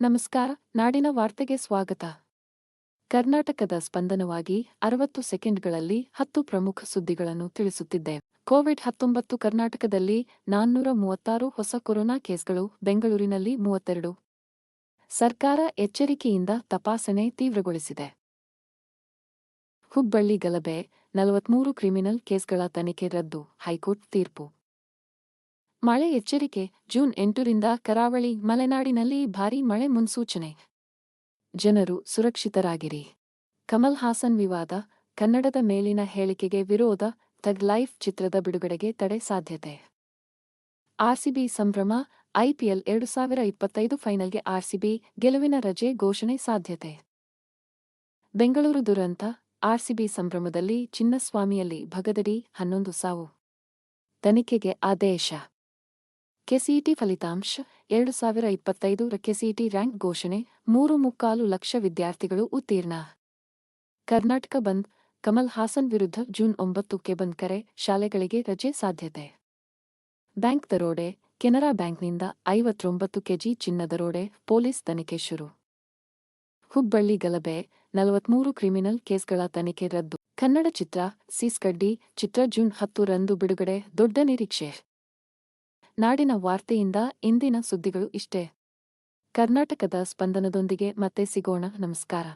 ನಮಸ್ಕಾರ. ನಾಡಿನ ವಾರ್ತೆಗೆ ಸ್ವಾಗತ. ಕರ್ನಾಟಕದ ಸ್ಪಂದನವಾಗಿ 60 ಸೆಕೆಂಡ್ಗಳಲ್ಲಿ 10 ಪ್ರಮುಖ ಸುದ್ದಿಗಳನ್ನು ತಿಳಿಸುತ್ತಿದ್ದೇವೆ. ಕೋವಿಡ್-19 ಕರ್ನಾಟಕದಲ್ಲಿ 436 ಹೊಸ ಕೊರೋನಾ ಕೇಸ್ಗಳು, ಬೆಂಗಳೂರಿನಲ್ಲಿ 32. ಸರ್ಕಾರ ಎಚ್ಚರಿಕೆಯಿಂದ ತಪಾಸಣೆ ತೀವ್ರಗೊಳಿಸಿದೆ. ಹುಬ್ಬಳ್ಳಿ ಗಲಭೆ, 43 ಕ್ರಿಮಿನಲ್ ಕೇಸ್ಗಳ ತನಿಖೆ ರದ್ದು, ಹೈಕೋರ್ಟ್ ತೀರ್ಪು. ಮಳೆ ಎಚ್ಚರಿಕೆ, ಜೂನ್ 8ರಿಂದ ಕರಾವಳಿ, ಮಲೆನಾಡಿನಲ್ಲಿ ಭಾರೀ ಮಳೆ ಮುನ್ಸೂಚನೆ. ಜನರು ಸುರಕ್ಷಿತರಾಗಿರಿ. ಕಮಲ್ ಹಾಸನ್ ವಿವಾದ, ಕನ್ನಡದ ಮೇಲಿನ ಹೇಳಿಕೆಗೆ ವಿರೋಧ, ಥಗ್ ಲೈಫ್ ಚಿತ್ರದ ಬಿಡುಗಡೆಗೆ ತಡೆ ಸಾಧ್ಯತೆ. ಆರ್ಸಿಬಿ ಸಂಭ್ರಮ, ಐಪಿಎಲ್ 2025 ಫೈನಲ್ಗೆ ಆರ್ಸಿಬಿ ಗೆಲುವಿನ ರಜೆ ಘೋಷಣೆ ಸಾಧ್ಯತೆ. ಬೆಂಗಳೂರು ದುರಂತ, ಆರ್ಸಿಬಿ ಸಂಭ್ರಮದಲ್ಲಿ ಚಿನ್ನಸ್ವಾಮಿಯಲ್ಲಿ ಭಗದಡಿ, 11 ಸಾವು. ತನಿಖೆಗೆ ಆದೇಶ. ಕೆಸಿಇಟಿ ಫಲಿತಾಂಶ, 2025 ಕೆಸಿಇಟಿ ರ್ಯಾಂಕ್ ಘೋಷಣೆ, 3.25 ಲಕ್ಷ ವಿದ್ಯಾರ್ಥಿಗಳು ಉತ್ತೀರ್ಣ. ಕರ್ನಾಟಕ ಬಂದ್, ಕಮಲ್ ಹಾಸನ್ ವಿರುದ್ಧ ಜೂನ್ 9ಕ್ಕೆ ಬಂದ್ ಕರೆ, ಶಾಲೆಗಳಿಗೆ ರಜೆ ಸಾಧ್ಯತೆ. ಬ್ಯಾಂಕ್ ದರೋಡೆ, ಕೆನರಾ ಬ್ಯಾಂಕ್ನಿಂದ 59 ಕೆಜಿ ಚಿನ್ನ ದರೋಡೆ, ಪೊಲೀಸ್ ತನಿಖೆ ಶುರು. ಹುಬ್ಬಳ್ಳಿ ಗಲಭೆ, 43 ಕ್ರಿಮಿನಲ್ ಕೇಸ್ಗಳ ತನಿಖೆ ರದ್ದು. ಕನ್ನಡ ಚಿತ್ರ ಸೀಸ್ಕಡ್ಡಿ ಚಿತ್ರ ಜೂನ್ 10ರಂದು ಬಿಡುಗಡೆ, ದೊಡ್ಡ ನಿರೀಕ್ಷೆ. ನಾಡಿನ ವಾರ್ತೆಯಿಂದ ಇಂದಿನ ಸುದ್ದಿಗಳು ಇಷ್ಟೇ. ಕರ್ನಾಟಕದ ಸ್ಪಂದನದೊಂದಿಗೆ ಮತ್ತೆ ಸಿಗೋಣ. ನಮಸ್ಕಾರ.